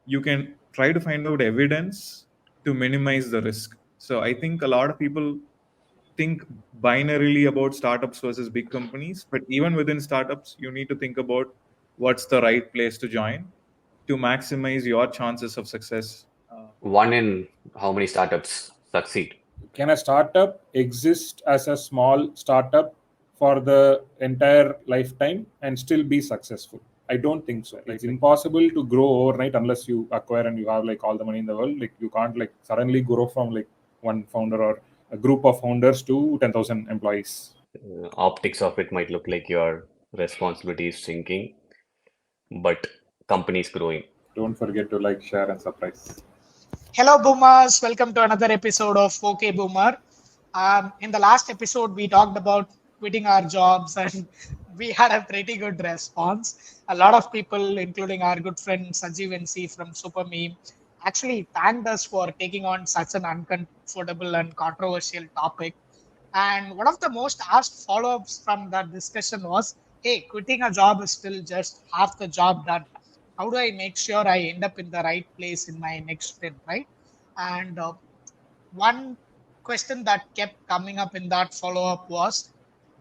you can try to find out evidence to minimize the risk. So I think a lot of people think binarily about startups versus big companies, but even within startups, you need to think about what's the right place to join to maximize your chances of success. One in how many startups succeed? Can a startup exist as a small startup for the entire lifetime and still be successful? I don't think so. It's impossible to grow overnight unless you acquire and you have like all the money in the world. Like you can't like suddenly grow from like one founder or a group of founders to 10,000 employees. Optics of it might look like your responsibility is shrinking, but company is growing. Don't forget to like, share, and subscribe. Hello, boomers. Welcome to another episode of OK Boomer. In the last episode, we talked about quitting our jobs and we had a pretty good response. A lot of people, including our good friend Sajeev NC from Super Meme, actually thanked us for taking on such an uncomfortable and controversial topic. And one of the most asked follow-ups from that discussion was, hey, quitting a job is still just half the job done. How do I make sure I end up in the right place in my next stint, right? And one question that kept coming up in that follow-up was,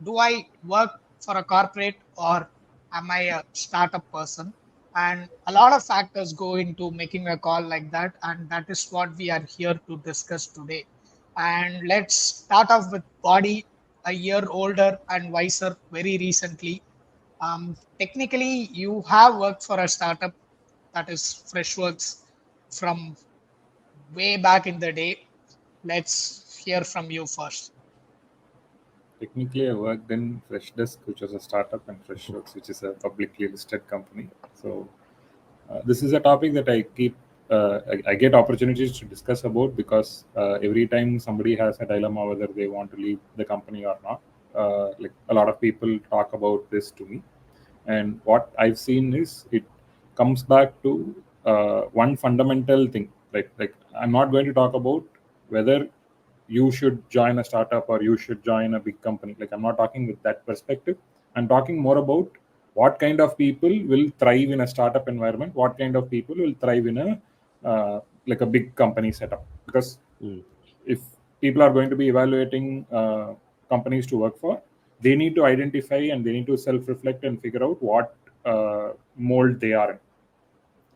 do I work for a corporate or am I a startup person? And a lot of factors go into making a call like that, and that is what we are here to discuss today. And let's start off with Body, a year older and wiser very recently. Technically, you have worked for a startup, that is Freshworks, from way back in the day. Let's hear from you first. Technically, I worked in Freshdesk, which was a startup, and Freshworks, which is a publicly listed company. So this is a topic that I keep. I get opportunities to discuss about because every time somebody has a dilemma whether they want to leave the company or not, like a lot of people talk about this to me. And what I've seen is it comes back to one fundamental thing. Like I'm not going to talk about whether you should join a startup or you should join a big company. Like I'm not talking with that perspective. I'm talking more about what kind of people will thrive in a startup environment, what kind of people will thrive in a like a big company setup. Because if people are going to be evaluating companies to work for, they need to identify and they need to self-reflect and figure out what mold they are in.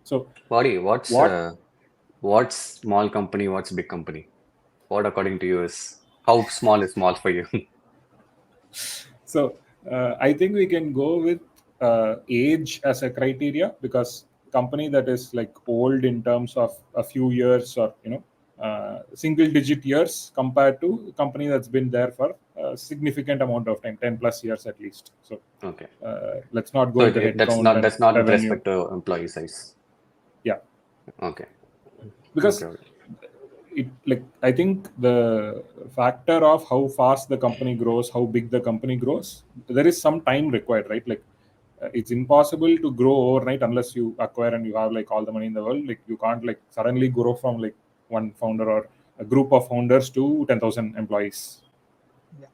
So, Body, what's small company, what's big company? What according to you is how small is small for you? So I think we can go with age as a criteria, because company that is like old in terms of a few years or single digit years compared to company that's been there for a significant amount of time, 10 plus years at least. So Okay. Let's not go So into that's not with respect to employee size. Yeah. Okay. Because I think the factor of how fast the company grows, how big the company grows, there is some time required, right? Like it's impossible to grow overnight unless you acquire and you have like all the money in the world. Like you can't like suddenly grow from like one founder or a group of founders to 10,000 employees. Yeah.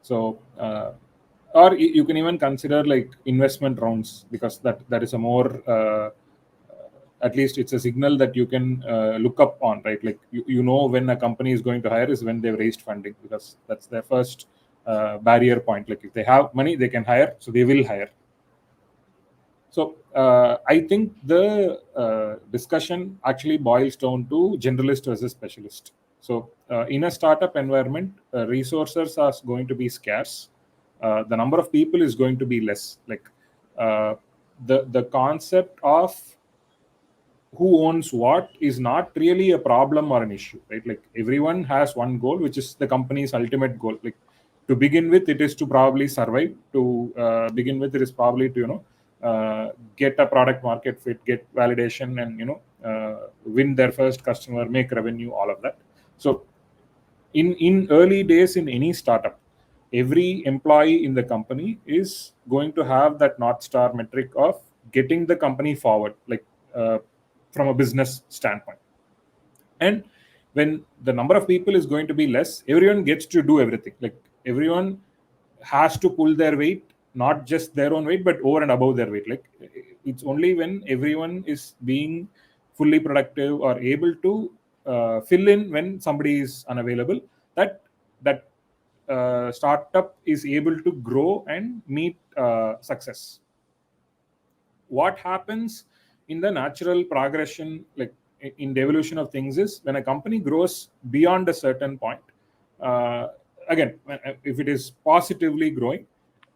So or you can even consider like investment rounds, because that is a more at least it's a signal that you can look up on, right? Like you know when a company is going to hire is when they've raised funding, because that's their first barrier point. Like if they have money, they can hire, so they will hire. So I think the discussion actually boils down to generalist versus specialist. So in a startup environment, resources are going to be scarce. The number of people is going to be less. Like the concept of who owns what is not really a problem or an issue, right? Like everyone has one goal, which is the company's ultimate goal. Like to begin with, it is to probably survive. To begin with, it is probably to get a product market fit, get validation, and win their first customer, make revenue, all of that. So in early days in any startup, every employee in the company is going to have that North Star metric of getting the company forward, like from a business standpoint. And when the number of people is going to be less, everyone gets to do everything. Like everyone has to pull their weight, not just their own weight, but over and above their weight. Like it's only when everyone is being fully productive or able to fill in when somebody is unavailable, that that startup is able to grow and meet success. What happens in the natural progression, like in the evolution of things, is when a company grows beyond a certain point, uh, again, if it is positively growing,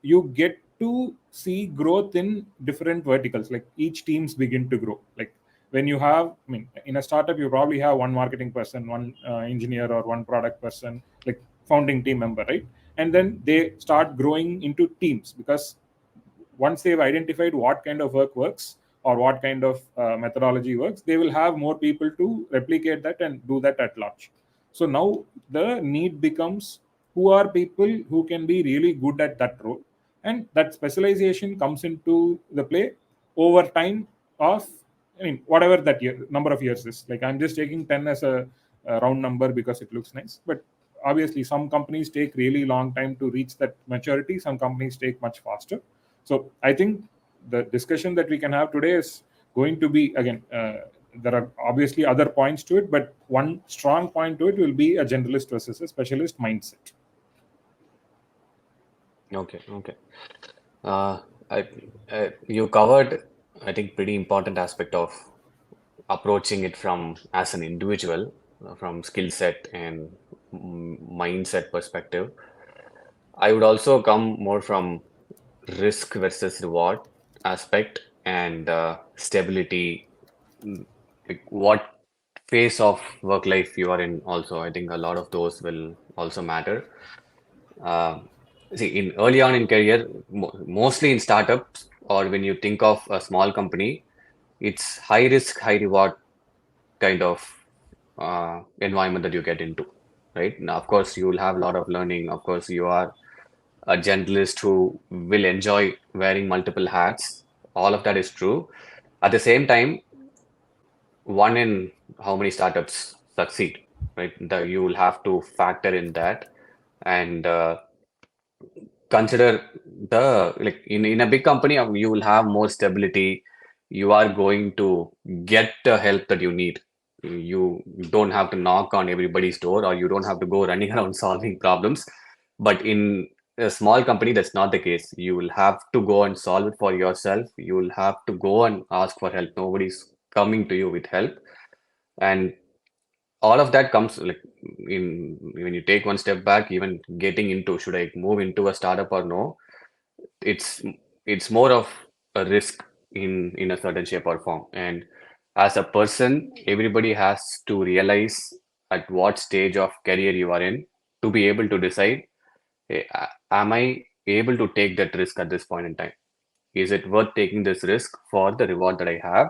you get to see growth in different verticals. Like each teams begin to grow. Like when you have, I mean, in a startup you probably have one marketing person, one engineer, or one product person, like founding team member, right? And then they start growing into teams, because once they've identified what kind of work works or what kind of methodology works, they will have more people to replicate that and do that at large. So now the need becomes, who are people who can be really good at that role, and that specialization comes into the play over time of, I mean, whatever that year, number of years is. Like I'm just taking 10 as a round number because it looks nice, but obviously some companies take really long time to reach that maturity, some companies take much faster. So I think the discussion that we can have today is going to be, again, there are obviously other points to it, but one strong point to it will be a generalist versus a specialist mindset. Okay, okay. Uh, you covered, I think, pretty important aspect of approaching it from as an individual, from skill set and mindset perspective. I would also come more from risk versus reward aspect and stability. Like what phase of work life you are in also. I think a lot of those will also matter. Uh, See, in early on in career, mostly in startups or when you think of a small company, it's high risk, high reward kind of environment that you get into, right? Now, of course, you will have a lot of learning. Of course, you are a generalist who will enjoy wearing multiple hats. All of that is true. At the same time, one in how many startups succeed, right? You will have to factor in that and consider the like in a big company, you will have more stability. You are going to get the help that you need. You don't have to knock on everybody's door or you don't have to go running around solving problems. But in a small company, that's not the case. You will have to go and solve it for yourself. You will have to go and ask for help. Nobody's coming to you with help. And all of that comes like in when you take one step back, even getting into should I move into a startup or no, it's it's more of a risk in a certain shape or form. And as a person, everybody has to realize at what stage of career you are in to be able to decide, hey, am I able to take that risk at this point in time? Is it worth taking this risk for the reward that I have?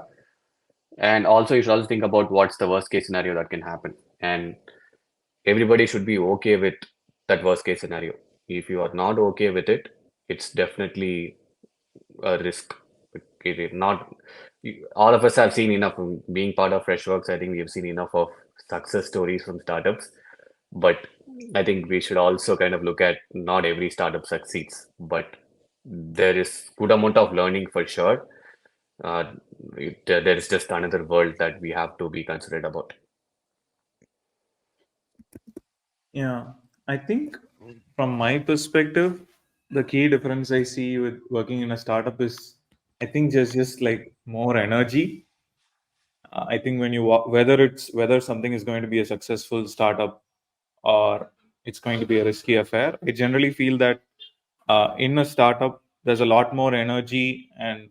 And also, you should also think about what's the worst case scenario that can happen. And everybody should be okay with that worst case scenario. If you are not okay with it, it's definitely a risk. Not all of us have seen enough from being part of Freshworks. I think we've seen enough of success stories from startups, but I think we should also kind of look at not every startup succeeds, but there is good amount of learning for sure. Uh, there is just another world that we have to be considerate about. Yeah, I think from my perspective, the key difference I see with working in a startup is, I think just like more energy. I think when you whether something is going to be a successful startup or it's going to be a risky affair, I generally feel that in a startup there's a lot more energy and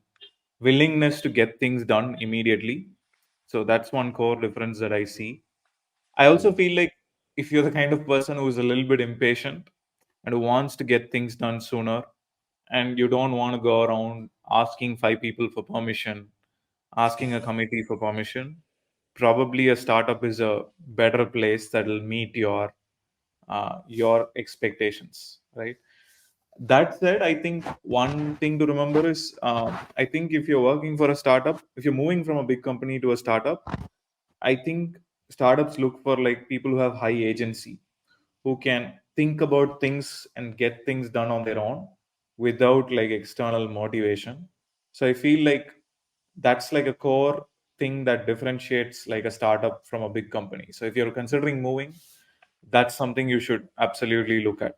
willingness to get things done immediately. So that's one core difference that I see. I also feel like if you're the kind of person who is a little bit impatient and who wants to get things done sooner, and you don't want to go around asking five people for permission, asking a committee for permission, probably a startup is a better place that will meet your expectations, right? That said, I think one thing to remember is, I think if you're working for a startup, if you're moving from a big company to a startup, I think startups look for like people who have high agency, who can think about things and get things done on their own, without like external motivation. So I feel like that's like a core thing that differentiates like a startup from a big company. So if you're considering moving, that's something you should absolutely look at.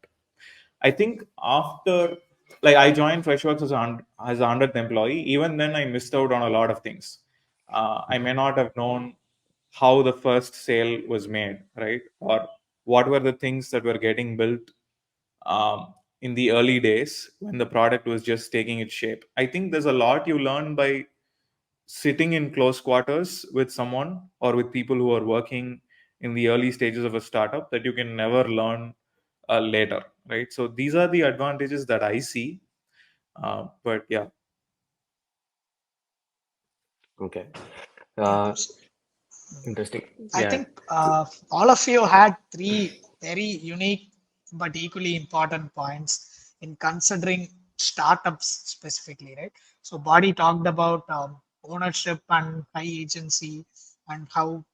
I think after like I joined Freshworks as a 100th employee, even then I missed out on a lot of things. I may not have known how the first sale was made, right? Or what were the things that were getting built in the early days when the product was just taking its shape. I think there's a lot you learn by sitting in close quarters with someone or with people who are working in the early stages of a startup that you can never learn later, right? So these are the advantages that I see. But yeah. Okay. Yeah. Interesting. I Yeah. think all of you had three very unique but equally important points in considering startups specifically, right? So, Body talked about ownership and high agency, and how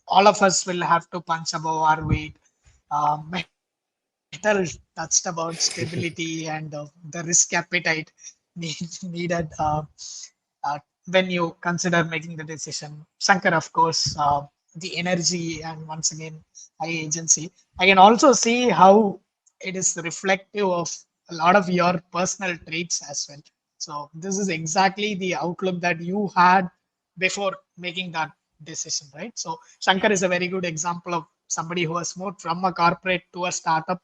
all of us will have to punch above our weight. Metal touched about stability and the risk appetite needed when you consider making the decision. Shankar, of course, the energy and once again high agency. I can also see how it is reflective of a lot of your personal traits as well. So this is exactly the outlook that you had before making that decision, right? So Shankar is a very good example of somebody who has moved from a corporate to a startup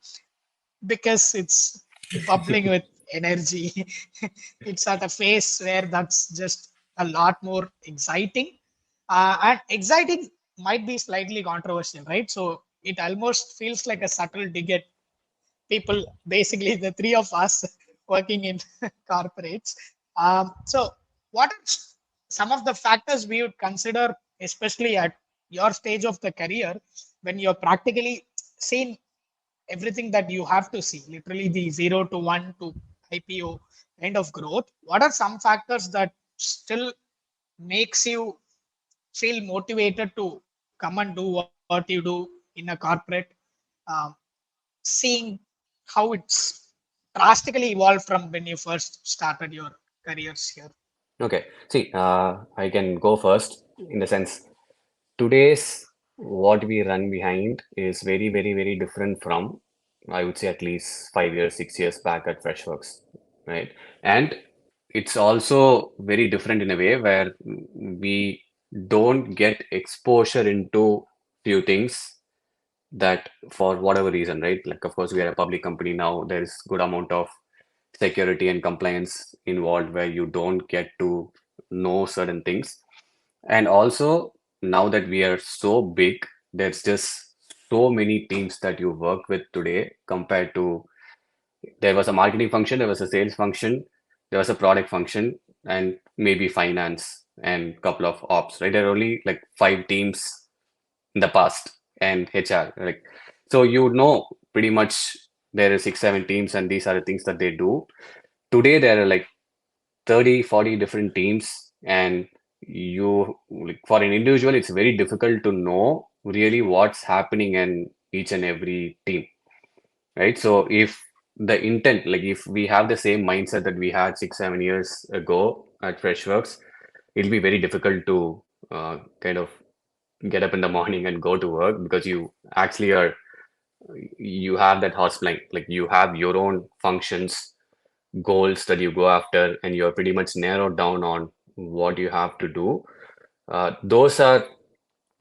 because it's bubbling with energy. It's at a phase where that's just a lot more exciting. And exciting might be slightly controversial, right? So it almost feels like a subtle dig at people, basically the three of us working in corporates. So, what are some of the factors we would consider, especially at your stage of the career, when you're practically seen everything that you have to see, literally the 0 to 1 to IPO kind of growth? What are some factors that still makes you feel motivated to come and do what you do in a corporate, um, seeing how it's drastically evolved from when you first started your careers here? Okay. See, I can go first in the sense today's what we run behind is very, very, very different from, I would say, at least 5 years, 6 years back at Freshworks, right? And it's also very different in a way where we don't get exposure into few things that for whatever reason, right? Like, of course, we are a public company now. There is good amount of security and compliance involved where you don't get to know certain things. And also, now that we are so big, there's just so many teams that you work with today compared to there was a marketing function, there was a sales function, there was a product function, and maybe finance and couple of ops, right? There are only like 5 teams in the past and HR. Like, so you know pretty much there are 6, 7 teams, and these are the things that they do. Today there are like 30, 40 different teams, and you like for an individual, it's very difficult to know really what's happening in each and every team, right? So if the intent, like if we have the same mindset that we had 6, 7 years ago at Freshworks, it'll be very difficult to kind of get up in the morning and go to work because you actually are you have that horse blind, like you have your own functions, goals that you go after, and you're pretty much narrowed down on what you have to do. Those are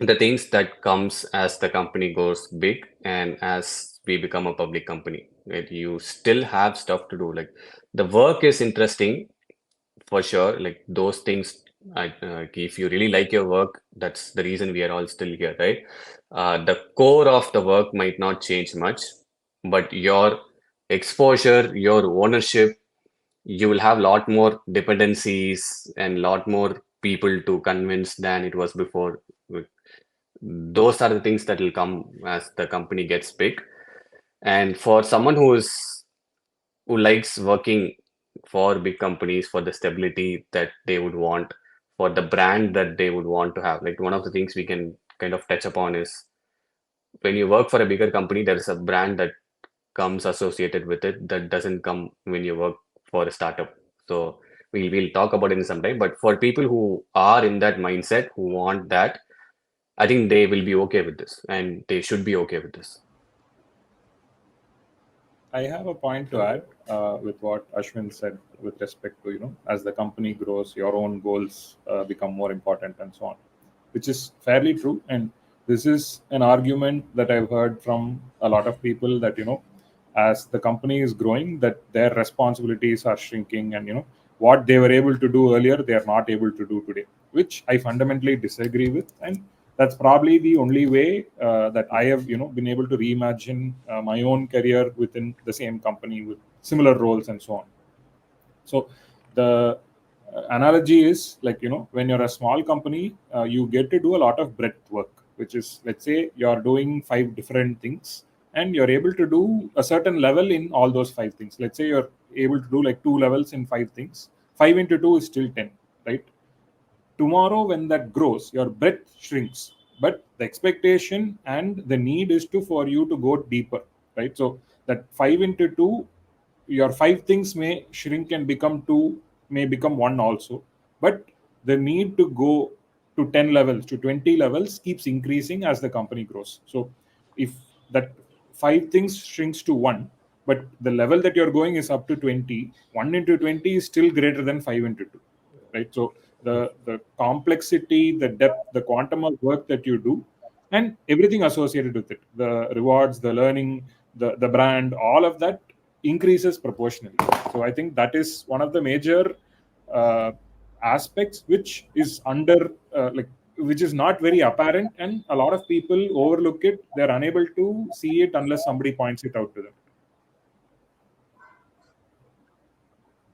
the things that comes as the company goes big and as we become a public company, right? You still have stuff to do. Like the work is interesting for sure. Like those things, if you really like your work, that's the reason we are all still here, right? The core of the work might not change much, but your exposure, your ownership, you will have a lot more dependencies and lot more people to convince than it was before. Those are the things that will come as the company gets big. And for someone who likes working for big companies for the stability that they would want, for the brand that they would want to have, like one of the things we can kind of touch upon is when you work for a bigger company, there is a brand that comes associated with it that doesn't come when you work for a startup. So we'll talk about it in some time. But for people who are in that mindset, who want that, I think they will be okay with this, and they should be okay with this. I have a point to add with what Ashwin said with respect to, as the company grows, your own goals become more important and so on, which is fairly true. And this is an argument that I've heard from a lot of people that, as the company is growing, that their responsibilities are shrinking, and, what they were able to do earlier, they are not able to do today, which I fundamentally disagree with. And that's probably the only way that I have, been able to reimagine my own career within the same company with similar roles and so on. So the analogy is like, when you're a small company, you get to do a lot of breadth work, which is, let's say you're doing 5 different things and you're able to do a certain level in all those 5 things. Let's say you're able to do like 2 levels in 5 things. 5 into 2 is still 10, right? Tomorrow when that grows, your breadth shrinks, but the expectation and the need is to for you to go deeper, right? So that 5 into 2, your 5 things may shrink and become 2, may become 1 also, but the need to go to 10 levels, to 20 levels, keeps increasing as the company grows. So if that 5 things shrinks to 1, but the level that you're going is up to 20, 1 into 20 is still greater than 5 into 2, right? So the complexity, the depth, the quantum of work that you do, and everything associated with it, the rewards, the learning, the brand, all of that increases proportionally. So I think that is one of the major uh, aspects which is under like, which is not very apparent, and a lot of people overlook it. They're unable to see it unless somebody points it out to them.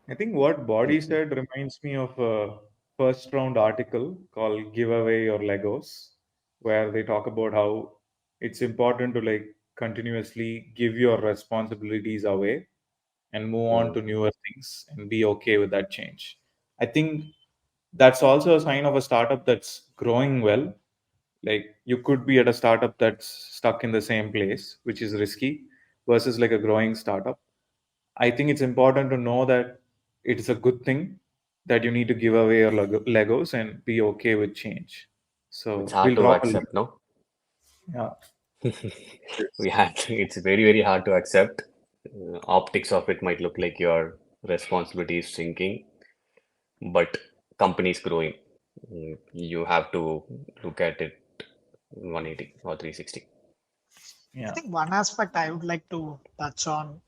I think what Body said reminds me of a first round article called Give Away Your Legos, where they talk about how it's important to like continuously give your responsibilities away and move on Mm. to newer things and be okay with that change. I think that's also a sign of a startup that's growing well. Like you could be at a startup that's stuck in the same place, which is risky, versus like a growing startup. I think it's important to know that it's a good thing that you need to give away your Legos and be okay with change. It's So hard we'll to drop a link. accept, no? Yeah. We had it's very, very hard to accept. Optics of it might look like your responsibility is shrinking, but company is growing. You have to look at it 180 or 360. I Yeah. think one aspect I would like to touch on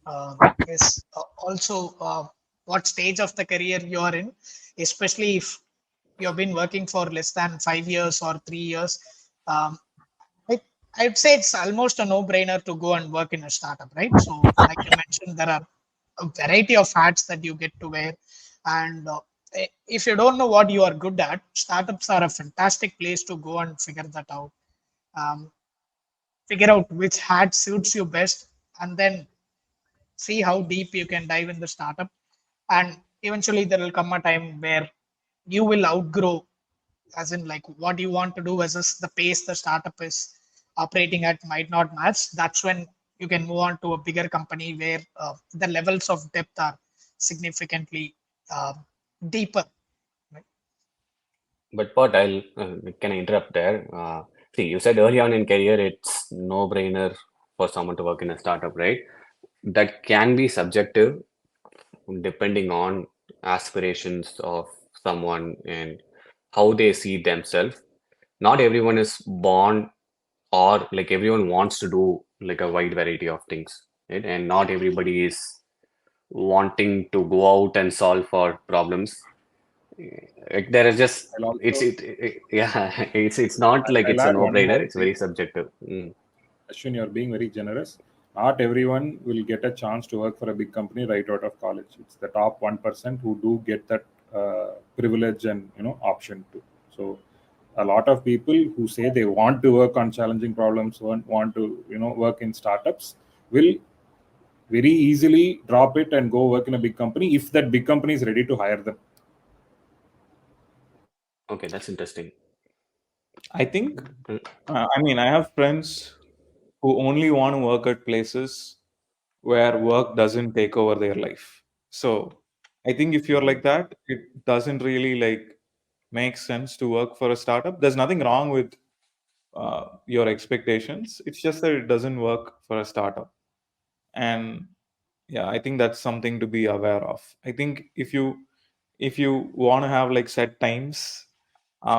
is also what stage of the career you're in, especially if you've been working for less than 5 years or 3 years. Um, I, I'd say it's almost a no-brainer to go and work in a startup, right? So, like you mentioned, there are a variety of hats that you get to wear, and if you don't know what you are good at, startups are a fantastic place to go and figure that out. Um, Figure out which hat suits you best, and then see how deep you can dive in the startup. And eventually there will come a time where you will outgrow, as in like what you want to do versus the pace the startup is operating at might not match. That's when you can move on to a bigger company where the levels of depth are significantly uh, deeper, right? But can I interrupt there? See, you said early on in career it's no-brainer for someone to work in a startup, right? That can be subjective depending on aspirations of someone and how they see themselves. Not everyone is born or like everyone wants to do like a wide variety of things, right? And not everybody is wanting to go out and solve for problems. Like, there is just I'll it's also yeah, it's not like I'll it's a add one no-brainer. more It's thing. very subjective. Mm. Ashwin, you're being very generous. Not everyone will get a chance to work for a big company right out of college. It's the top 1% who do get that privilege and option to. So, a lot of people who say they want to work on challenging problems, want to work in startups, will very easily drop it and go work in a big company if that big company is ready to hire them. Okay, that's interesting. I think, Mm. I mean, I have friends who only want to work at places where work doesn't take over their life. So I think if you're like that, it doesn't really like make sense to work for a startup. There's nothing wrong with your expectations. It's just that it doesn't work for a startup. And yeah, I think that's something to be aware of. I think if you want to have like set times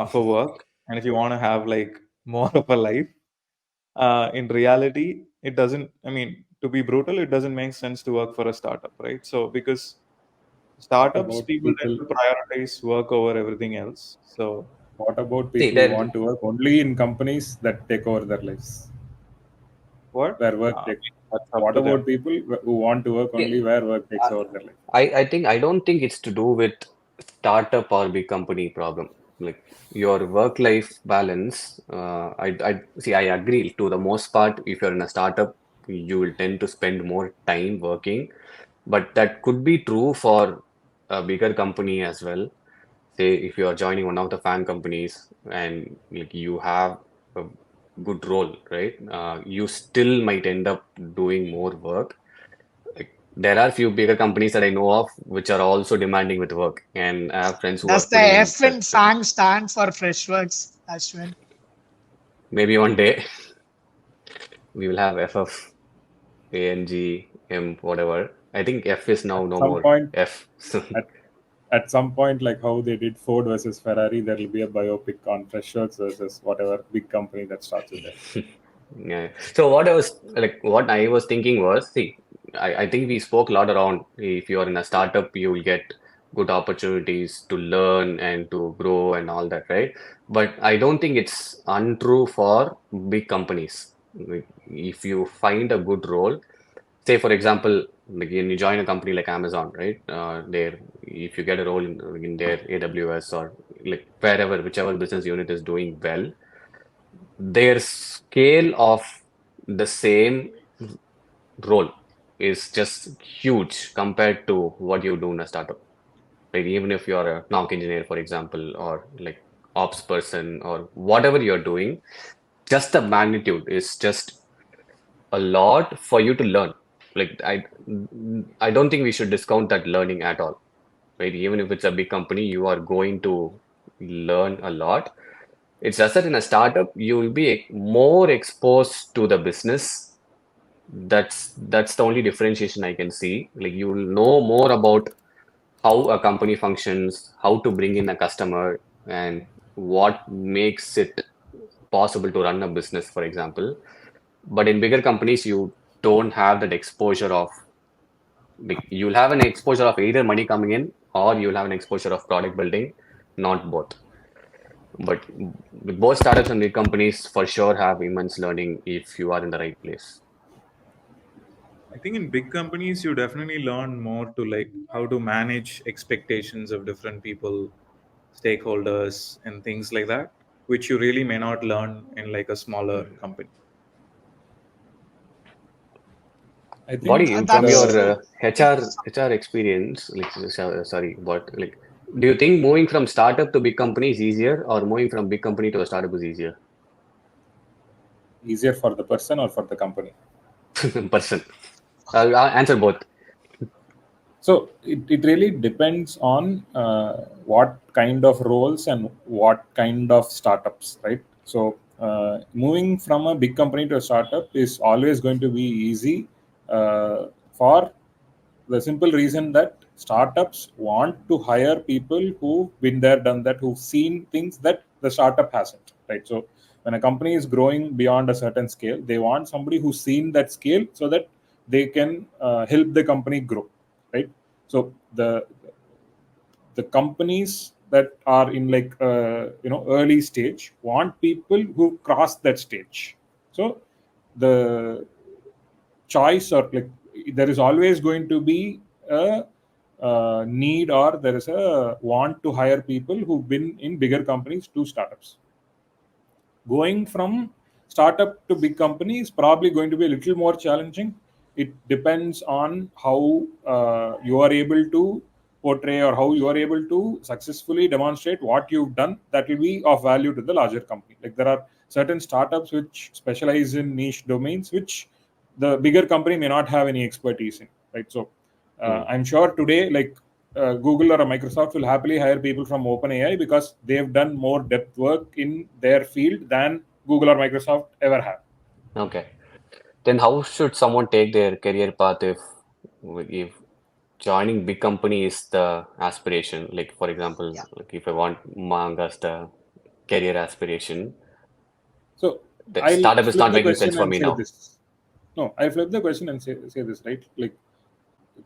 for work, and if you want to have like more of a life, in reality, it doesn't. I mean, to be brutal, it doesn't make sense to work for a startup, right? So because What startups, about people tend people? to prioritize work over everything else. So What about See, people who there, want to work only in companies that take over their lives, what? where work Uh, takes? that's up What to them. about people who want to work yeah, only where work takes over their life? I think I don't think it's to do with startup or big company problem. Like your work-life balance, I see. I agree to the most part. If you're in a startup, you will tend to spend more time working, but that could be true for a bigger company as well. Say if you are joining one of the fan companies and like you have a good role, right? You still might end up doing more work. Like there are few bigger companies that I know of which are also demanding with work, and I have friends who are Does the putting in F that. in FANG stand for Freshworks, Ashwin? Maybe one day we will have FF, ANG, M, whatever. I think F is now At no some more point, F. at, at some point, like how they did Ford versus Ferrari, there will be a biopic on Freshworks versus whatever big company that starts with F. Yeah. So what I was thinking was, see, I think we spoke a lot around if you are in a startup, you will get good opportunities to learn and to grow and all that, right? But I don't think it's untrue for big companies. Like, if you find a good role, say for example, like when you join a company like Amazon, right? There, if you get a role in their AWS or like wherever, whichever business unit is doing well, their scale of the same role is just huge compared to what you do in a startup. Like even if you're a knock engineer, for example, or like ops person or whatever you're doing, just the magnitude is just a lot for you to learn. Like I don't think we should discount that learning at all. Right? Even if it's a big company, you are going to learn a lot. It's just that in a startup, you will be more exposed to the business. That's the only differentiation I can see. Like you will know more about how a company functions, how to bring in a customer, and what makes it possible to run a business, for example. But in bigger companies, you don't have that exposure of like you'll have an exposure of either money coming in or you'll have an exposure of product building, not both. But with both startups and big companies, for sure have immense learning if you are in the right place. I think in big companies, you definitely learn more to like how to manage expectations of different people, stakeholders, and things like that, which you really may not learn in like a smaller company. I What do think you, from That's your the true. HR experience, like sorry, but like, do you think moving from startup to big company is easier, or moving from big company to a startup is easier? easier for the person or for the company. Person. I'll answer both. So it really depends on what kind of roles and what kind of startups, right? So moving from a big company to a startup is always going to be easy for the simple reason that startups want to hire people who've been there, done that, who've seen things that the startup hasn't, right? So when a company is growing beyond a certain scale, they want somebody who's seen that scale so that they can help the company grow, right? So the companies that are in like early stage want people who cross that stage. So the choice or like there is always going to be a need or there is a want to hire people who've been in bigger companies to startups. Going from startup to big company is probably going to be a little more challenging. It depends on how you are able to portray or how you are able to successfully demonstrate what you've done that will be of value to the larger company. Like there are certain startups which specialize in niche domains which the bigger company may not have any expertise in, right? So Hmm. I'm sure today, like Google or a Microsoft will happily hire people from OpenAI because they've done more depth work in their field than Google or Microsoft ever have. Okay. Then how should someone take their career path if joining big company is the aspiration? Like for example, Yeah. like if I want Manga's the career aspiration, So the I'll startup is flip not the making sense question for and me say now. this. No, I'll flip the question and say this, right? Like,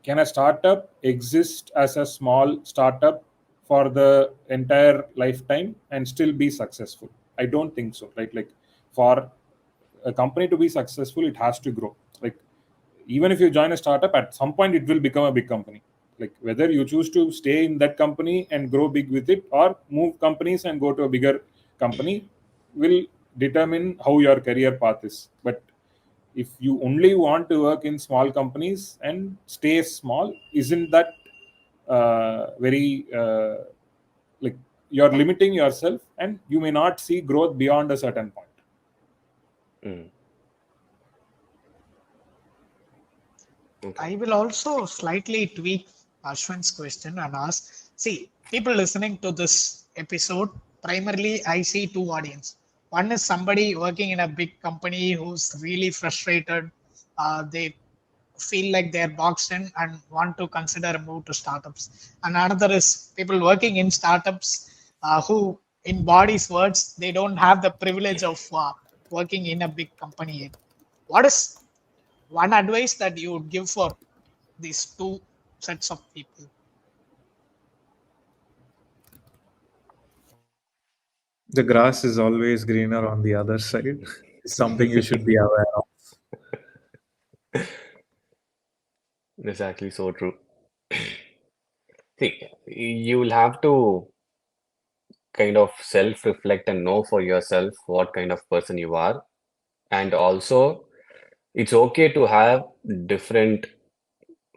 can a startup exist as a small startup for the entire lifetime and still be successful? I don't think so, right? Like, for a company to be successful, it has to grow. Like, even if you join a startup, at some point it will become a big company. Like, whether you choose to stay in that company and grow big with it, or move companies and go to a bigger company, will determine how your career path is. But if you only want to work in small companies and stay small, isn't that very like, you're limiting yourself and you may not see growth beyond a certain point. Mm. I Okay. will also slightly tweak Ashwin's question and ask, see, people listening to this episode, primarily I see two audience. One is somebody working in a big company who's really frustrated. They feel like they're boxed in and want to consider a move to startups. And another is people working in startups who, in body's words, they don't have the privilege of working in a big company yet. What is one advice that you would give for these two sets of people? The grass is always greener on the other side. Something you should be aware of. Exactly, so true. See, you will have to kind of self-reflect and know for yourself what kind of person you are. And also, it's okay to have different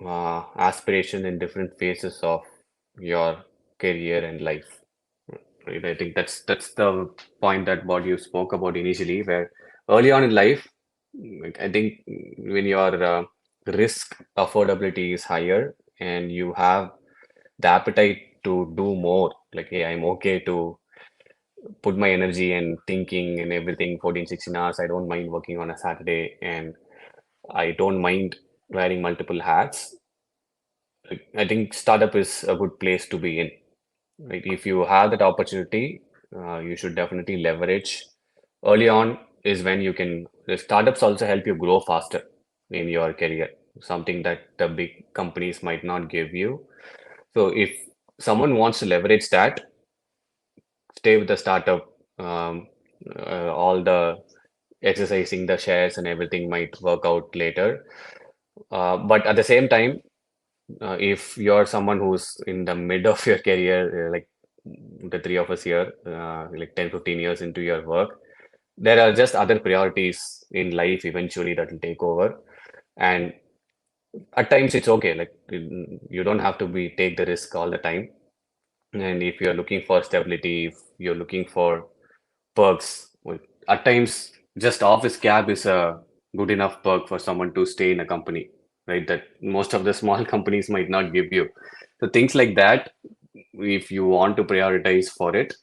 aspiration in different phases of your career and life. Right? I think that's the point that what you spoke about initially, where early on in life, I think when your risk affordability is higher and you have the appetite to do more, like, hey, I'm okay to put my energy and thinking and everything 14, 16 hours. I don't mind working on a Saturday and I don't mind wearing multiple hats. I think startup is a good place to be in. Right? If you have that opportunity, you should definitely leverage. Early on is when you can. The startups also help you grow faster in your career, something that the big companies might not give you. So if someone wants to leverage that, stay with the startup. All the exercising the shares and everything might work out later. But at the same time, if you're someone who's in the mid of your career, like the three of us here, like 10, 15 years into your work, there are just other priorities in life eventually that will take over. And at times it's okay, like you don't have to be take the risk all the time. And if you're looking for stability, if you're looking for perks, well, at times just office cab is a good enough perk for someone to stay in a company, right? That most of the small companies might not give you. So things like that, if you want to prioritize for it,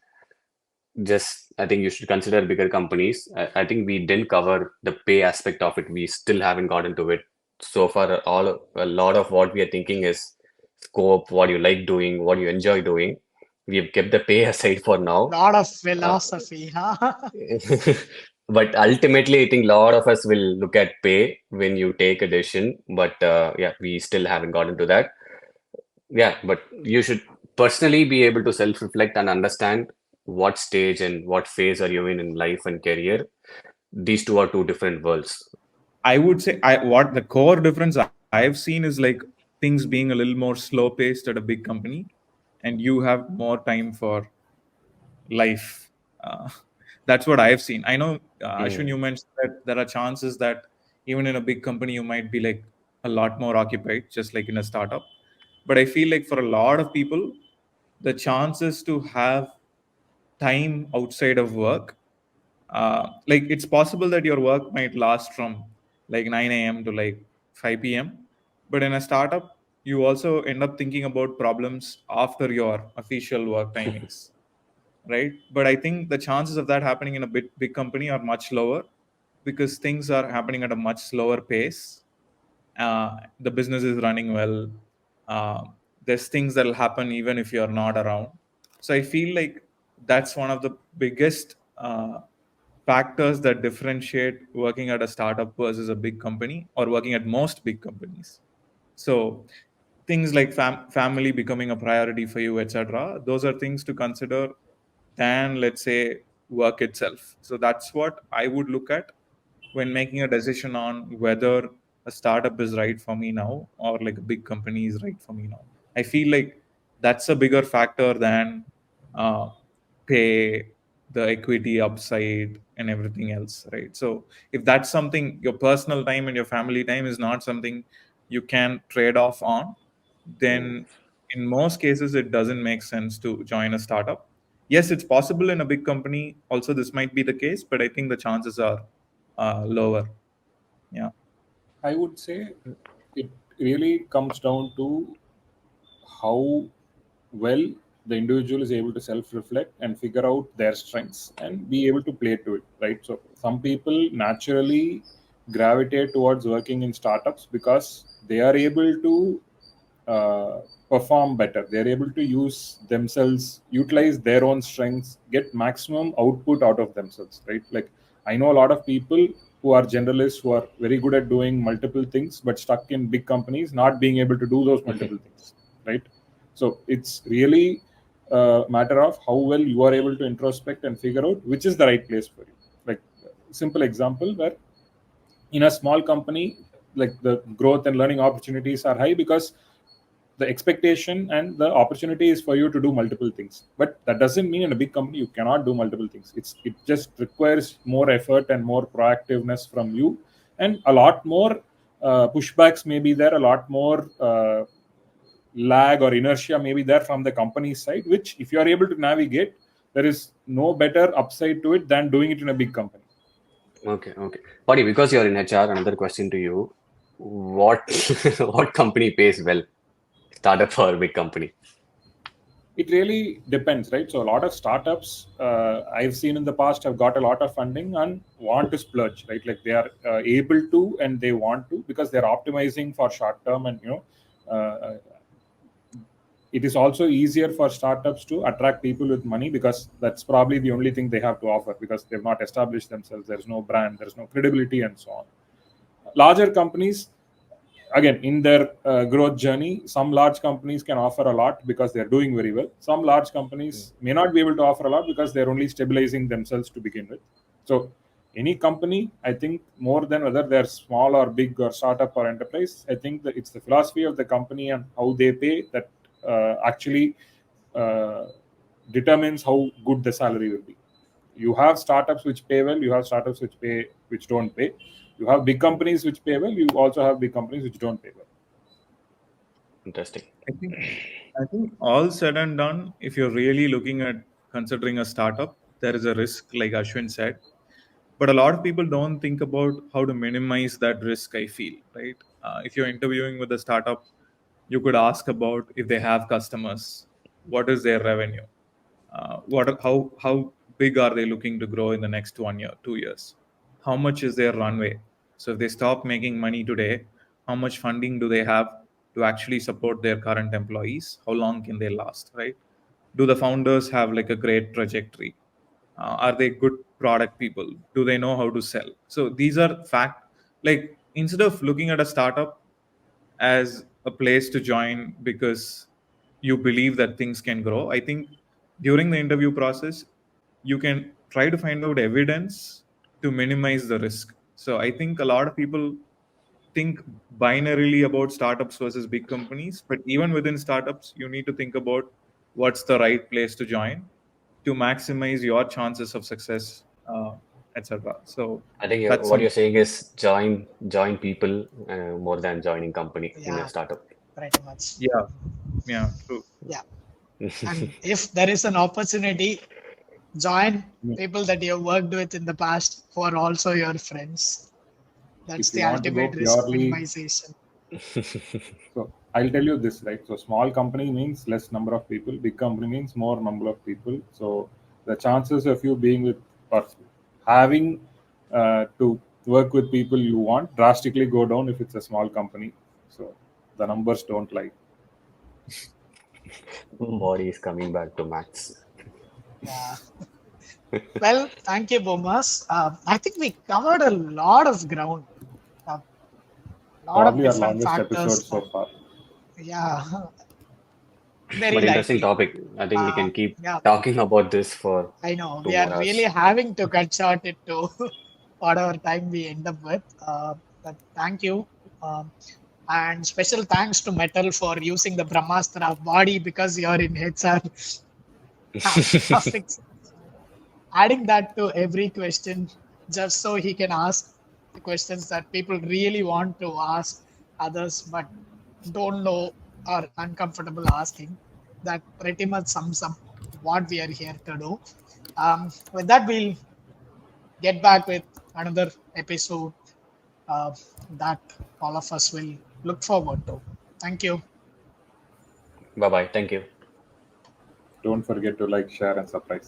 just I think you should consider bigger companies. I think we didn't cover the pay aspect of it. We still haven't gotten to it so far. A lot of what we are thinking is scope, what you like doing, what you enjoy doing. We've kept the pay aside for now. Lot of Uh, philosophy, huh? but ultimately, I think a lot of us will look at pay when you take a decision. But yeah, we still haven't gotten to that. Yeah, but you should personally be able to self-reflect and understand what stage and what phase are you in life and career. These two are two different worlds. I would say what the core difference I've seen is like things being a little more slow paced at a big company, and you have more time for life. Uh, that's what I've seen. I know, Ashwin, Mm, you mentioned that there are chances that even in a big company, you might be like a lot more occupied, just like in a startup. But I feel like for a lot of people, the chances to have time outside of work, like it's possible that your work might last from like 9 a.m. to like 5 p.m. But in a startup, you also end up thinking about problems after your official work timings, right? But I think the chances of that happening in a big company are much lower because things are happening at a much slower pace. The business is running well. Uh, there's things that'll happen even if you're not around. So I feel like that's one of the biggest factors that differentiate working at a startup versus a big company or working at most big companies. So things like family becoming a priority for you, etc. Those are things to consider than, let's say, work itself. So that's what I would look at when making a decision on whether a startup is right for me now or like a big company is right for me now. I feel like that's a bigger factor than uh, pay, the equity upside, and everything else, right? So if that's something, your personal time and your family time is not something you can trade off on, then in most cases it doesn't make sense to join a startup. Yes, it's possible in a big company also this might be the case, but I think the chances are lower. Yeah. I would say it really comes down to how well the individual is able to self-reflect and figure out their strengths and be able to play to it, right? So some people naturally gravitate towards working in startups because they are able to uh, perform better. They're able to use themselves, utilize their own strengths, get maximum output out of themselves, right? Like I know a lot of people who are generalists who are very good at doing multiple things but stuck in big companies not being able to do those multiple things, right? So it's really a matter of how well you are able to introspect and figure out which is the right place for you. Like simple example where in a small company, like the growth and learning opportunities are high because the expectation and the opportunity is for you to do multiple things, but that doesn't mean in a big company you cannot do multiple things. It just requires more effort and more proactiveness from you, and a lot more pushbacks may be there, a lot more lag or inertia may be there from the company side, which if you are able to navigate, there is no better upside to it than doing it in a big company. Okay. Buddy, because you're in HR, another question to you. What what company pays well? Startup or big company? It really depends, right? So a lot of startups I've seen in the past have got a lot of funding and want to splurge, right? Like they are able to and they want to because they're optimizing for short term, and uh, it is also easier for startups to attract people with money because that's probably the only thing they have to offer because they've not established themselves. There's no brand, there's no credibility, and so on. Larger companies, again, in their growth journey, some large companies can offer a lot because they're doing very well. Some large companies may not be able to offer a lot because they're only stabilizing themselves to begin with. So any company, I think, more than whether they're small or big or startup or enterprise, I think that it's the philosophy of the company and how they pay that actually uh, determines how good the salary will be. You have startups which pay well, you have startups which don't pay. You have big companies which pay well, you also have big companies which don't pay well. Interesting. I think all said and done, if you're really looking at considering a startup, there is a risk, like Ashwin said. But a lot of people don't think about how to minimize that risk, I feel, right? If you're interviewing with a startup, you could ask about if they have customers, what is their revenue, how big are they looking to grow in the next 1 year, 2 years, how much is their runway. So if they stop making money today, how much funding do they have to actually support their current employees? How long can they last, right? Do the founders have like a great trajectory? Are they good product people? Do they know how to sell? So these are fact, like instead of looking at a startup as a place to join because you believe that things can grow, I think during the interview process, you can try to find out evidence to minimize the risk. So I think a lot of people think binarily about startups versus big companies, but even within startups, you need to think about what's the right place to join to maximize your chances of success, etc. So I think that's what some. you're saying is join people more than joining company in a Yeah, startup. pretty much. Yeah, yeah, true. Yeah. And if there is an opportunity, join Yeah. people that you have worked with in the past who are also your friends. That's If the you want to go ultimate risk purely, minimization. so I'll tell you this, right? So small company means less number of people. Big company means more number of people. So the chances of you being with or having to work with people you want drastically go down if it's a small company. So the numbers don't lie. Body is coming back to max. Yeah. Well, thank you, Bomas. I think we covered a lot of ground, a lot of Probably our different longest episode factors. so far. Yeah, very But interesting likely. topic. I think we can keep Yeah, talking about this for I know. two We are more really hours. having to cut short it to whatever time we end up with. But thank you. Um, and special thanks to Metal for using the Brahmastra body because you're in HR topics. Adding that to every question just so he can ask the questions that people really want to ask others but don't know or uncomfortable asking. That pretty much sums up what we are here to do. With that, we'll get back with another episode that all of us will look forward to. Thank you. Bye bye. Thank you. Don't forget to like, share, and subscribe.